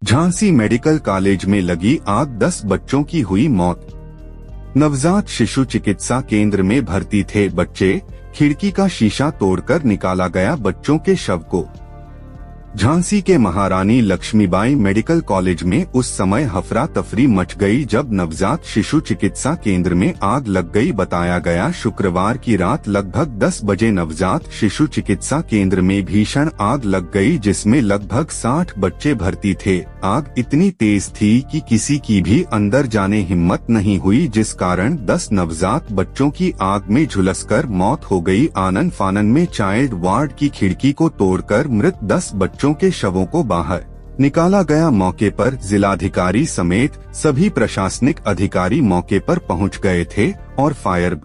Jhansi medical college में लगी आग, 10 बच्चों की हुई मौत। नवजात शिशु चिकित्सा केंद्र में भर्ती थे बच्चे, खिड़की का शीशा तोड़कर निकाला गया बच्चों के शव को। झांसी के महारानी लक्ष्मीबाई मेडिकल कॉलेज में उस समय हफरा तफरी मच गई जब नवजात शिशु चिकित्सा केंद्र में आग लग गई। बताया गया शुक्रवार की रात लगभग 10 बजे नवजात शिशु चिकित्सा केंद्र में भीषण आग लग गई जिसमें लगभग 60 बच्चे भर्ती थे। आग इतनी तेज थी कि किसी की भी अंदर जाने हिम्मत नहीं हुई, जिस कारण 10 नवजात बच्चों की आग में झुलसकर मौत हो गई। आनन फानन में चाइल्ड वार्ड की खिड़की को तोड़कर मृत 10 बच्चों के शवों को बाहर निकाला गया। मौके पर जिलाधिकारी समेत सभी प्रशासनिक अधिकारी मौके पर पहुंच गए थे और फायर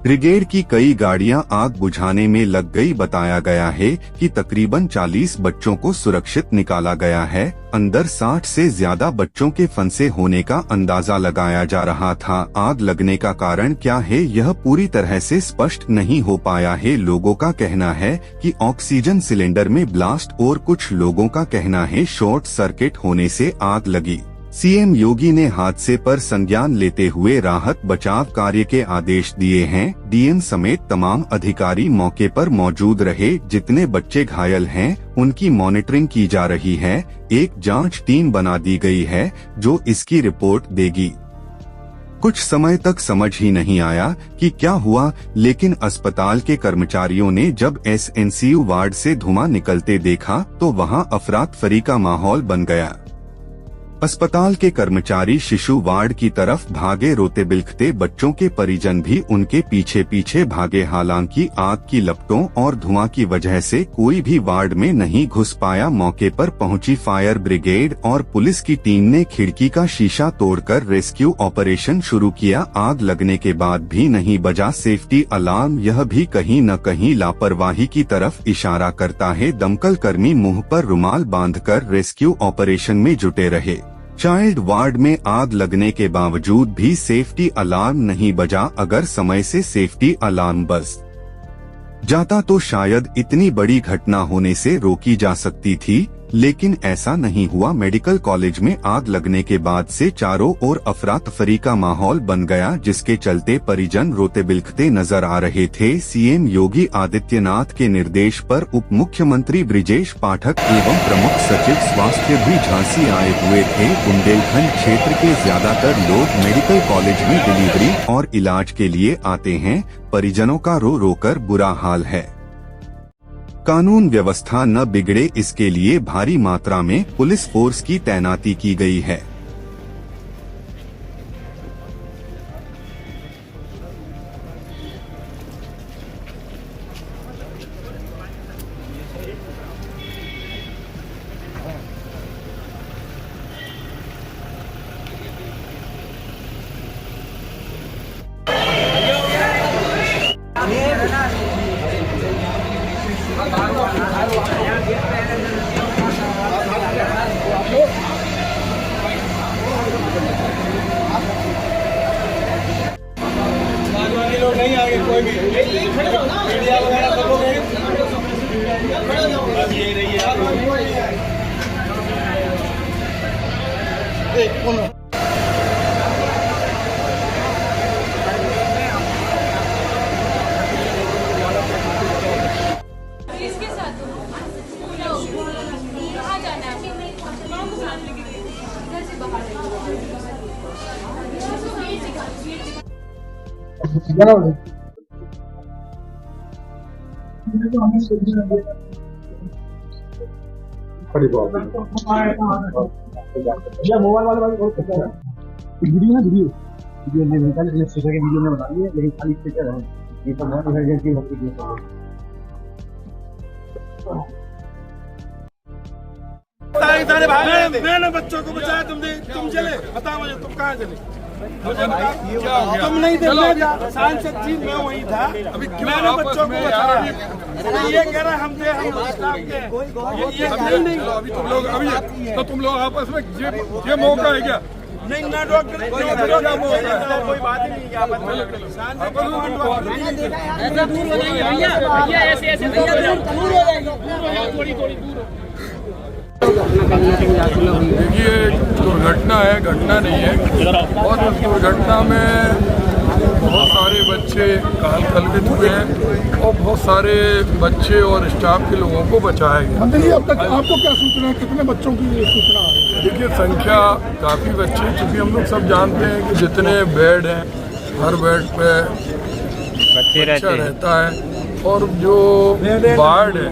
ब्रिगेड की कई गाड़ियां आग बुझाने में लग गई। बताया गया है कि तकरीबन 40 बच्चों को सुरक्षित निकाला गया है। अंदर 60 से ज्यादा बच्चों के फंसे होने का अंदाजा लगाया जा रहा था। आग लगने का कारण क्या है यह पूरी तरह से स्पष्ट नहीं हो पाया है। लोगों का कहना है कि ऑक्सीजन सिलेंडर में ब्लास्ट और कुछ लोगों का कहना है शॉर्ट सर्किट होने से आग लगी। सीएम योगी ने हादसे पर संज्ञान लेते हुए राहत बचाव कार्य के आदेश दिए हैं। डीएम समेत तमाम अधिकारी मौके पर मौजूद रहे। जितने बच्चे घायल हैं उनकी मॉनिटरिंग की जा रही है। एक जांच टीम बना दी गई है जो इसकी रिपोर्ट देगी। कुछ समय तक समझ ही नहीं आया कि क्या हुआ, लेकिन अस्पताल के कर्मचारियों ने जब एसएनसीयू वार्ड से धुआं निकलते देखा तो वहां अफरा-तफरी का माहौल बन गया। अस्पताल के कर्मचारी शिशु वार्ड की तरफ भागे, रोते बिलखते बच्चों के परिजन भी उनके पीछे पीछे भागे। हालांकि आग की लपटों और धुआं की वजह से कोई भी वार्ड में नहीं घुस पाया। मौके पर पहुंची फायर ब्रिगेड और पुलिस की टीम ने खिड़की का शीशा तोड़कर रेस्क्यू ऑपरेशन शुरू किया। आग लगने के बाद भी नहीं बजा सेफ्टी अलार्म, यह भी कहीं न कहीं लापरवाही की तरफ इशारा करता है। दमकल कर्मी मुंह पर रुमाल बांधकर रेस्क्यू ऑपरेशन में जुटे रहे। चाइल्ड वार्ड में आग लगने के बावजूद भी सेफ्टी अलार्म नहीं बजा। अगर समय से सेफ्टी अलार्म बज जाता तो शायद इतनी बड़ी घटना होने से रोकी जा सकती थी, लेकिन ऐसा नहीं हुआ। मेडिकल कॉलेज में आग लगने के बाद से चारों ओर अफरा तफरी का माहौल बन गया, जिसके चलते परिजन रोते बिलखते नजर आ रहे थे। सीएम योगी आदित्यनाथ के निर्देश पर उप मुख्यमंत्री ब्रिजेश पाठक एवं प्रमुख सचिव स्वास्थ्य भी झांसी आए हुए थे। बुंदेलखंड क्षेत्र के ज्यादातर लोग मेडिकल कॉलेज में डिलीवरी और इलाज के लिए आते हैं। परिजनों का रो रो कर बुरा हाल है। कानून व्यवस्था न बिगड़े, इसके लिए भारी मात्रा में पुलिस फोर्स की तैनाती की गई है। लोग नहीं आगे, कोई भी मीडिया वगैरह सब लोग यही रही है। मोबाइल वाले वीडियो ना वीडियो ने निकाले स्पीकर के वीडियो ने बना लिए, लेकिन खाली स्पीकर है। ये तो बहुत इमरजेंसी होती है। मैंने बच्चों को बचाया, तुम चले, बताओ मुझे तुम कहाँ चले? तुम नहीं थे, सांसद जी मैं वही था। अभी मैंने बच्चों को बचाया। ये कह रहा हम स्टाफ के ये नहीं। अभी तुम लोग आपस में ये मौका है क्या? नहीं ना डॉक्टर कोई बात ही नहीं। ऐसा दूर हो जाएंगे भैया, भैया ऐसे ऐसे दूर हो जाएंगे, थोड़ी थोड़ी दूर। देखिए, दुर्घटना है, घटना नहीं है। और उस दुर्घटना में बहुत सारे बच्चे काल कलवित हुए हैं और बहुत सारे बच्चे और स्टाफ के लोगों को बचाया गया। मंत्री जी, अब तक आपको क्या सूचना है, कितने बच्चों की ये सूचना है? देखिए, संख्या काफ़ी बच्चे, चूँकि हम लोग सब जानते हैं कि जितने बेड हैं हर बेड पे बच्चा रहता है। और जो वार्ड है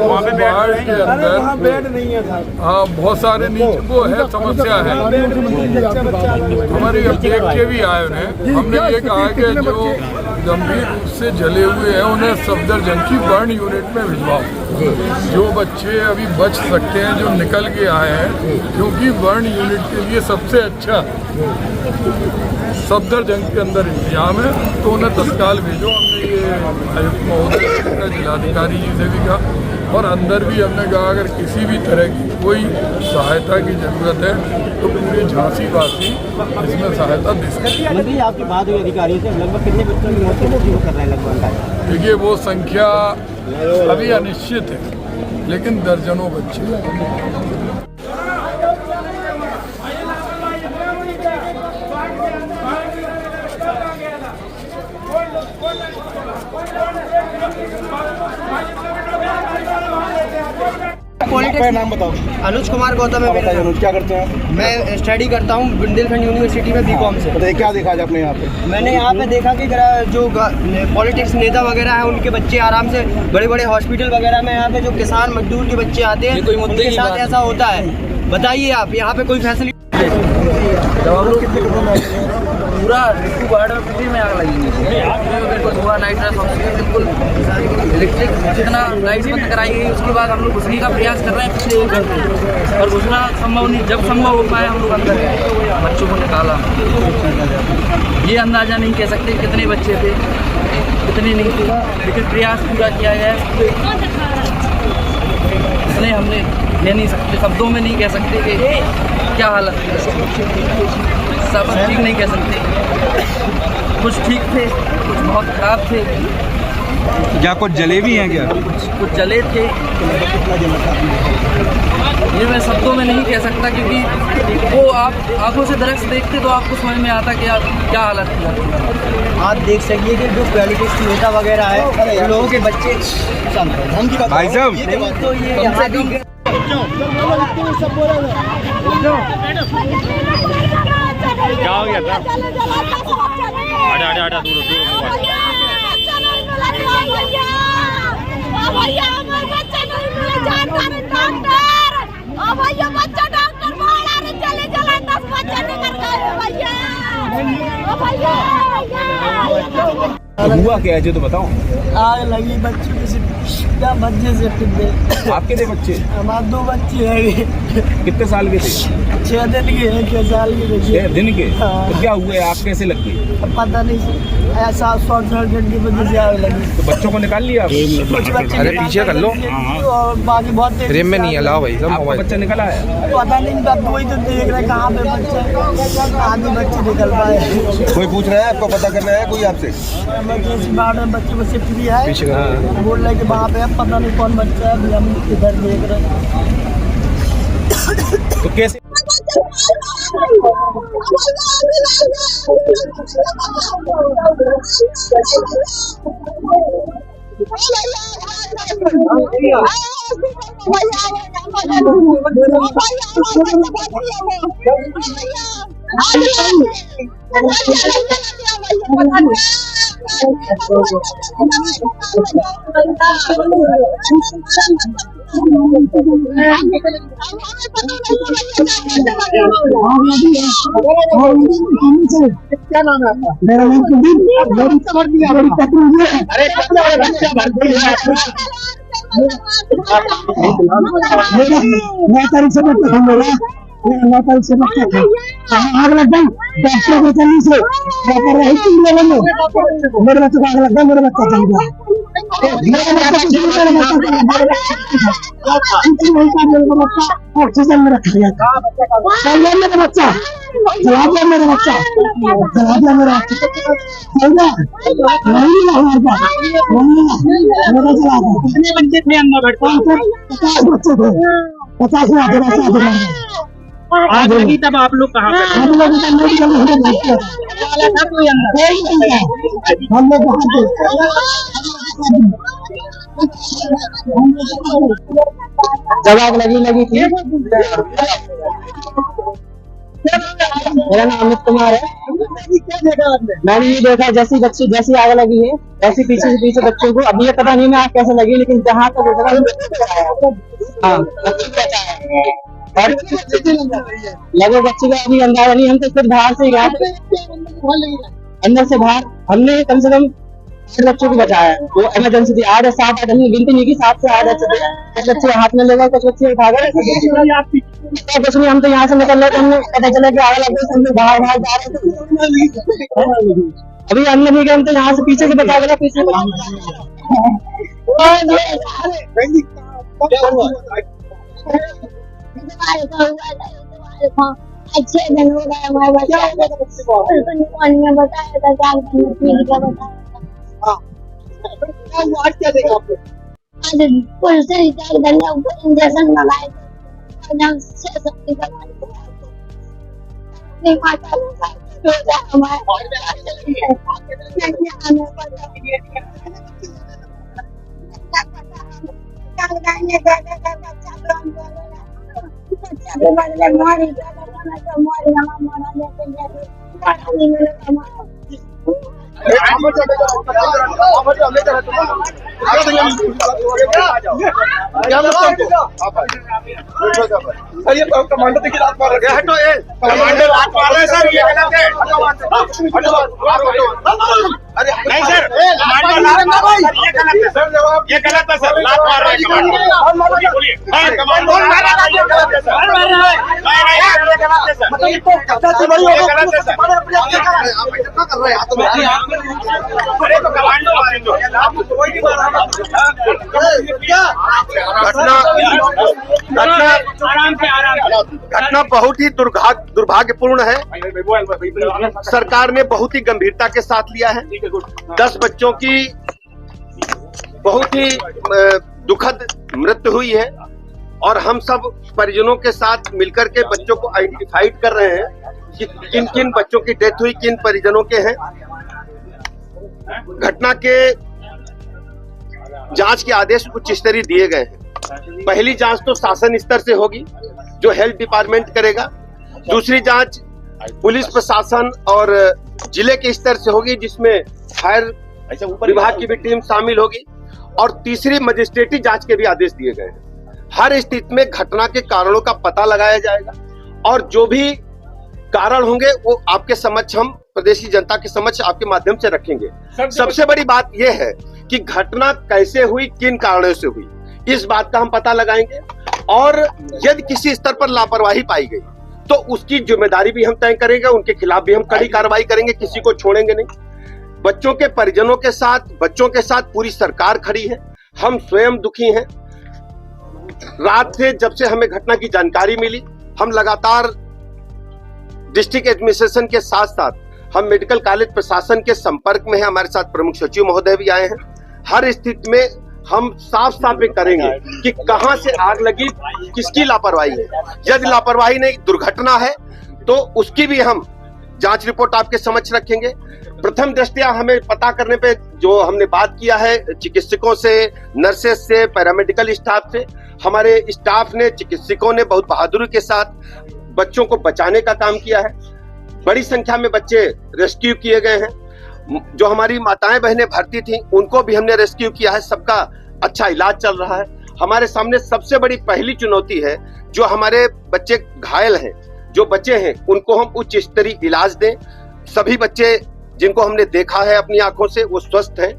वार्ड के अंदर बेड नहीं है सर। हाँ, बहुत सारे नीचे वो है, समस्या है। हमारे देख के भी आए उन्हें, हमने ये कहा कि जो गंभीर रूप से जले हुए हैं उन्हें सफदरजंग की बर्न यूनिट में भिजवाओ। जो बच्चे अभी बच सकते हैं, जो निकल के आए हैं, क्योंकि बर्न यूनिट के लिए सबसे अच्छा सफदरजंग के अंदर इंतजाम है, तो उन्हें तत्काल भेजो। हमने ये आयुक्त महोदय से, जिलाधिकारी जी से भी कहा, और अंदर भी हमने कहा अगर किसी भी तरह की कोई सहायता की जरूरत है तो पूरी झांसी वासी इसमें सहायता दे सकते हैं। मंत्री, आपकी बात हुई अधिकारियों से, लगभग कितने बच्चों की मौत कर रहे हैं लगभग? देखिए, वो संख्या अभी अनिश्चित है, लेकिन दर्जनों बच्चे। पॉलिटिक्स नाम बताओ। अनुज कुमार गौतम है मेरा नाम। क्या करते हैं? मैं स्टडी करता हूँ बुंदेलखंड यूनिवर्सिटी में बीकॉम से। बताइए, क्या देखा आज आपने यहाँ पे? मैंने यहाँ पे देखा कि जो पॉलिटिक्स नेता वगैरह हैं उनके बच्चे आराम से बड़े बड़े हॉस्पिटल वगैरह में, यहाँ पे जो किसान मजदूर के बच्चे आते हैं उनके साथ ऐसा होता है। बताइए आप, यहाँ पे कोई फैसिलिटी? पूरा डिस्ट्रिक्ट वार्ड में पृथ्वी में आग लगी है। बिल्कुल धुआं, नाइट्रस ऑक्सीजन, बिल्कुल इलेक्ट्रिक जितना लाइट्स बंद कराई गई, उसके बाद हम लोग घुसने का प्रयास कर रहे हैं पिछले 1 घंटे, और घुसना संभव नहीं। जब संभव हो पाए हम लोग अंदर गए, बच्चों को निकाला। ये अंदाज़ा नहीं कह सकते कितने बच्चे थे, कितने नहीं थे, लेकिन प्रयास पूरा किया गया है। इसलिए हमने कह नहीं सकते, शब्दों में नहीं कह सकते कि क्या हालत है, सब ठीक नहीं कह सकते। कुछ ठीक थे, कुछ बहुत खराब थे। क्या कुछ जले भी हैं? क्या कुछ जले थे, ये मैं शब्दों में नहीं कह सकता, क्योंकि वो आप आंखों से दरख्त देखते तो आपको समझ में आता कि आप क्या हालत थी। आप देख सकिए कि जो पॉलिटिक्स नेता वगैरह है, उन लोगों के बच्चे भाई साहब, तो ये यहाँ भी क्या हो गया था? हटा दूर हुआ क्या है जो तो बताओ। आग लगी बच्चों के बच्चे से टिब्बे। आपके थे बच्चे? हमारे 2 बच्चे हैं। कितने साल के थे? 6 दिन के हैं, 6 साल के थे। 6 दिन के? हाँ। तो क्या हुआ, आग कैसे लग गई? पता नहीं, ऐसा शॉर्ट सर्किट की वजह से आग लगी। तो बच्चों को निकाल लिया? कुछ बच्चे अरे पीछे कर लो, और बाकी बहुत फ्रेम में नहीं अलाओ भाई। आपका बच्चा निकला है? पता नहीं, बात वही तो देख रहे कहाँ पे बच्चा, आदमी बच्चे निकल पाए। कोई पूछ रहा है आपको, पता कर रहा है कोई आपसे? इमरजेंसी वार्ड में बच्चे को शिफ्ट किया है, पीछे बोल रहे कि वहाँ पे पता नहीं कौन बच्चा है, अभी हम इधर देख रहे हैं। तो कैसे? क्या नाम है आपका? मेरा नाम कुलदीप। अरे मैं तारीख से बच्चा था, मेरा 9 तारीख से बच्चा था। आग लग गई डॉक्टर को चलने से, डॉक्टर रही 3 लोगों में, मेरे बच्चे को आग लग गया, मेरा बच्चा चल गया। ऑक्सीजन में रखा गया था। मेरा बच्चा चला दिया, मेरा बच्चा चला दिया, मेरा नहीं हमारे पास मेरा चला था। कितने बच्चे थे अंदर? 50 बच्चे थे, 50 में आग लगी। तब आप लोग कहाँ पे? हम लोग मेडिकल में हम लोग वहाँ पे जब आग लगी थी। मेरा नाम अमित कुमार है। मैंने ये देखा जैसी आग लगी है ऐसी पीछे से पीछे बच्चों को, अभी ये पता नहीं मैं आग कैसे लगी, लेकिन जहाँ तक देखा और लगभग बच्चे का अभी अंदाजा नहीं। हम तो सिर्फ बाहर से गए, अंदर से बाहर हमने कम से कम 8 बच्चों को बचाया। वो इमरजेंसी थी, 8 या 7 आदमी, गिनती नहीं की, 7 से 8 बच्चे थे। कुछ बच्चे हाथ में लेकर, कुछ बच्चे उठा गए। कुछ नहीं, हम तो यहाँ से निकल रहे थे, हमें पता चला कि आग लग गई, हम बाहर जा रहे थे। अभी हमने भी हम तो यहाँ से पीछे से बचा गया, पीछे अच्छे दिन हो गए हमारे बच्चे पानी में बताया था क्या आज पुलिस से इंजेक्शन लगाए ये कमांडर देखिए लात मार रहा है। हटो, ये कमांडर लात मार रहा है सर, ये गलत है। अरे नहीं सर, कमांडर लात मार रहा है, ये गलत है सर। जवाब ये गलत है सर, लात मार रहा है कमांडर। बोलिए कमांडर लात मार रहा है, ये गलत है सर। नहीं ये गलत है सर, मतलब इसको सबसे बड़ी हो गलत है सर। आप कितना कर रहे हैं? अरे तो कमांडर मारेंगे आप, कोई नहीं मार रहा। घटना बहुत ही दुर्भाग्यपूर्ण है। सरकार ने बहुत ही गंभीरता के साथ लिया है। 10 बच्चों की बहुत ही दुखद मृत्यु हुई है और हम सब परिजनों के साथ मिलकर के बच्चों को आइडेंटिफाइड कर रहे हैं कि किन किन बच्चों की डेथ हुई, किन परिजनों के हैं। घटना के जांच के आदेश उच्च स्तरीय दिए गए हैं। पहली जांच तो शासन स्तर से होगी जो हेल्थ डिपार्टमेंट करेगा। दूसरी जांच पुलिस प्रशासन और जिले के स्तर से होगी जिसमें फायर विभाग की भी टीम शामिल होगी। और तीसरी मजिस्ट्रेटी जांच के भी आदेश दिए गए हैं। हर स्थिति में घटना के कारणों का पता लगाया जाएगा और जो भी कारण होंगे वो आपके समक्ष, हम प्रदेश की जनता के समक्ष आपके माध्यम से रखेंगे। सबसे बड़ी बात यह है कि घटना कैसे हुई, किन कारणों से हुई, इस बात का हम पता लगाएंगे और यदि किसी स्तर पर लापरवाही पाई गई तो उसकी जिम्मेदारी भी हम तय करेंगे, उनके खिलाफ भी हम कड़ी कार्रवाई करेंगे, किसी को छोड़ेंगे नहीं। बच्चों के परिजनों के साथ, बच्चों के साथ पूरी सरकार खड़ी है। हम स्वयं दुखी हैं। रात से जब से हमें घटना की जानकारी मिली, हम लगातार डिस्ट्रिक्ट एडमिनिस्ट्रेशन के साथ साथ हम मेडिकल कॉलेज प्रशासन के संपर्क में हैं। हमारे साथ प्रमुख सचिव महोदय भी आए हैं। हर स्थिति में हम साफ साफ करेंगे कि कहां से आग लगी, किसकी लापरवाही है। यदि लापरवाही नहीं, दुर्घटना है तो उसकी भी हम जांच रिपोर्ट आपके समक्ष रखेंगे। प्रथम दृष्टया हमें पता करने पे जो हमने बात किया है चिकित्सकों से, नर्सेस से, पैरामेडिकल स्टाफ से, हमारे स्टाफ ने, चिकित्सकों ने बहुत बहादुरी के साथ बच्चों को बचाने का काम किया है। बड़ी संख्या में बच्चे रेस्क्यू किए गए हैं। जो हमारी माताएं बहनें भर्ती थी उनको भी हमने रेस्क्यू किया है। सबका अच्छा इलाज चल रहा है। हमारे सामने सबसे बड़ी पहली चुनौती है जो हमारे बच्चे घायल हैं, जो बच्चे हैं उनको हम उच्च स्तरीय इलाज दें। सभी बच्चे जिनको हमने देखा है अपनी आंखों से वो स्वस्थ हैं।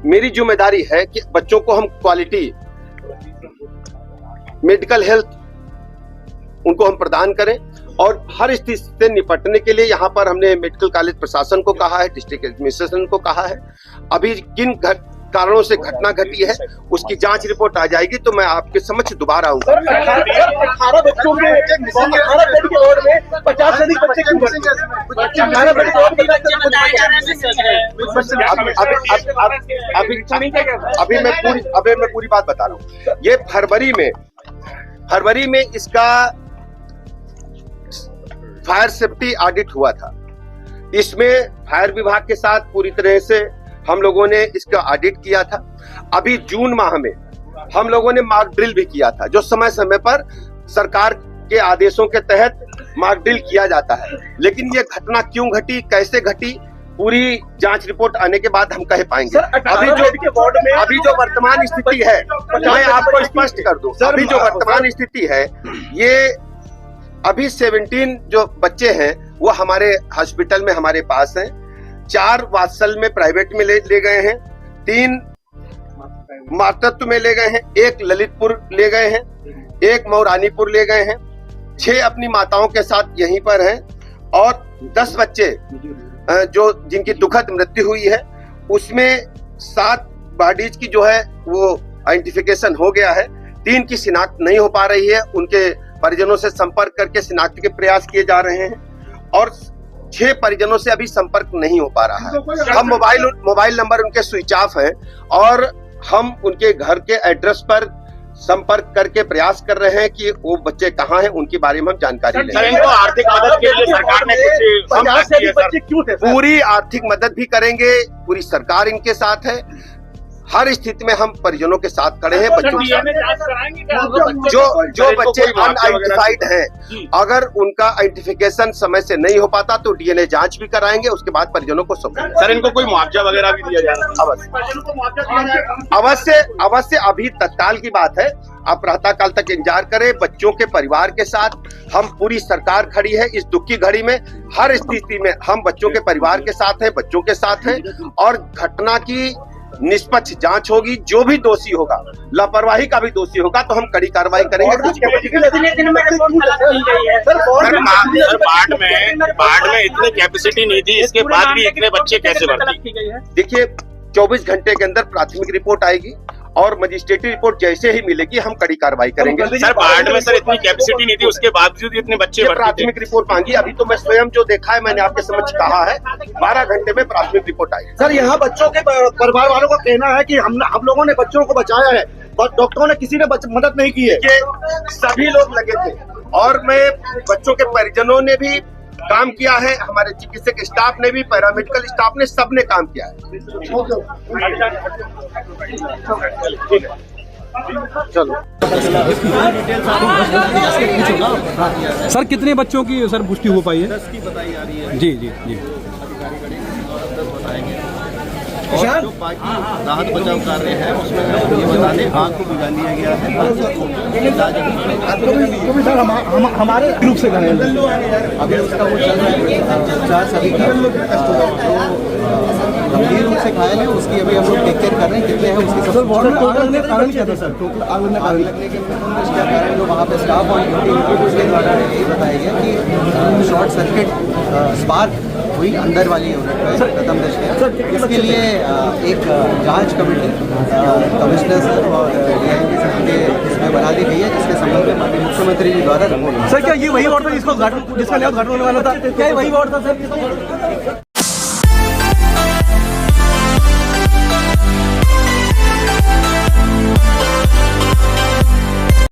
मेरी जिम्मेदारी है कि बच्चों को हम क्वालिटी मेडिकल हेल्थ उनको हम प्रदान करें और हर स्थिति से निपटने के लिए यहाँ पर हमने मेडिकल कॉलेज प्रशासन को कहा है, डिस्ट्रिक्ट एडमिनिस्ट्रेशन को कहा है। अभी किन कारणों से घटना घटी है उसकी जांच रिपोर्ट आ जाएगी तो मैं आपके समक्ष दोबारा आऊंगा। 18 बच्चों में 18 बेड के वार्ड में 50 से अधिक बच्चे क्यों भर्ती हैं? 18 बेड के वार्ड अभी मैं पूरी बात बता रहा हूँ। ये फरवरी में इसका फायर सेफ्टी ऑडिट हुआ था। इसमें फायर विभाग के साथ पूरी तरह से हम लोगों ने इसका ऑडिट किया था। अभी जून माह में हम लोगों ने मॉक ड्रिल भी किया था, जो समय समय पर सरकार के आदेशों के तहत मॉक ड्रिल किया जाता है। लेकिन ये घटना क्यों घटी, कैसे घटी, पूरी जांच रिपोर्ट आने के बाद हम कह पाएंगे। अभी जो वर्तमान स्थिति है मैं आपको स्पष्ट कर दूं। अभी जो वर्तमान स्थिति है ये अभी 17 जो बच्चे हैं वो हमारे हॉस्पिटल में हमारे पास हैं। 4 वात्सल में प्राइवेट में ले गए हैं, 3 मातृत्व में ले गए हैं, 1 ललितपुर ले गए हैं, 1 मौरानीपुर ले गए हैं, 6 अपनी माताओं के साथ यहीं पर हैं और 10 बच्चे जो जिनकी दुखद मृत्यु हुई है उसमें 7 बॉडीज की जो है वो आइडेंटिफिकेशन हो गया है। 3 की शिनाख्त नहीं हो पा रही है, उनके परिजनों से संपर्क करके शिनाख्त के प्रयास किए जा रहे हैं और 6 परिजनों से अभी संपर्क नहीं हो पा रहा है। हम मोबाइल नंबर उनके स्विच ऑफ है और हम उनके घर के एड्रेस पर संपर्क करके प्रयास कर रहे हैं कि वो बच्चे कहाँ हैं, उनके बारे में हम जानकारी लें। इनको आर्थिक मदद के लिए सरकार ने कुछ पूरी आर्थिक मदद भी करेंगे, पूरी सरकार इनके साथ है। हर स्थिति में हम परिजनों के साथ खड़े हैं। बच्चों के साथ जो बच्चे अनआइडेंटिफाइड हैं, अगर उनका आइडेंटिफिकेशन समय से नहीं हो पाता तो डीएनए जांच भी कराएंगे, उसके बाद परिजनों को सौंपेंगे। सर इनको कोई मुआवजा वगैरह भी दिया जाएगा? अवश्य अभी तत्काल की बात है, आप प्रातःकाल तक इंतजार करें। बच्चों के परिवार के साथ हम पूरी सरकार खड़ी है इस दुख की घड़ी में। हर स्थिति में हम बच्चों के परिवार के साथ हैं, बच्चों के साथ हैं और घटना की निष्पक्ष जांच होगी। जो भी दोषी होगा, लापरवाही का भी दोषी होगा तो हम कड़ी कार्रवाई करेंगे। बाढ़ में इतनी कैपेसिटी नहीं थी, इसके बाद भी इतने बच्चे कैसे भर्ती? देखिए 24 घंटे के अंदर प्राथमिक रिपोर्ट आएगी और मजिस्ट्रेटी रिपोर्ट जैसे ही मिलेगी हम कड़ी कार्रवाई करेंगे। सर बाढ़ में सर इतनी कैपेसिटी नहीं थी, उसके बावजूद इतने बच्चे भर्ती थे। प्राथमिक रिपोर्ट मांगी, अभी तो मैं स्वयं जो देखा है मैंने आपके समक्ष कहा है, 12 घंटे में प्राथमिक रिपोर्ट आई। सर यहाँ बच्चों के परिवार वालों का कहना है कि हम लोगों ने बच्चों को बचाया है, डॉक्टरों ने किसी ने मदद नहीं की है। ये सभी लोग लगे थे और मैं बच्चों के परिजनों ने भी काम किया है, हमारे चिकित्सक स्टाफ ने भी, पैरामेडिकल स्टाफ ने, सबने काम किया है। चलो सर कितने बच्चों की सर पुष्टि हो पाई है? 10 की बताई जा रही है। जी जी जी। और जो बाकी राहत बचाव कार्य है उसमें ये बता दें आग को बुझा लिया गया है। सर हमारे ग्रुप से अभी उसका वो चल रहा है उपचार सभी का। गंभीर रूप से घायल है उसकी अभी हम लोग टेक केयर कर रहे हैं। कितने हैं उसकी सब कारण क्या था सर? टोटल आग लगने के क्या कारण जो वहाँ पे स्टाफ और उसके द्वारा यही बताया गया कि शॉर्ट सर्किट स्पार्क हुई अंदर वाली यूनिट में प्रथम दृष्टया। इसके लिए एक जांच कमेटी कमिश्नर सर और डीआईजी सर के इसमें बना दी गई है, जिसके संबंध में माननीय मुख्यमंत्री जी द्वारा। सर क्या ये वही वार्ड था जिसका उद्घाटन होने वाला था? क्या वही वार्ड था सर?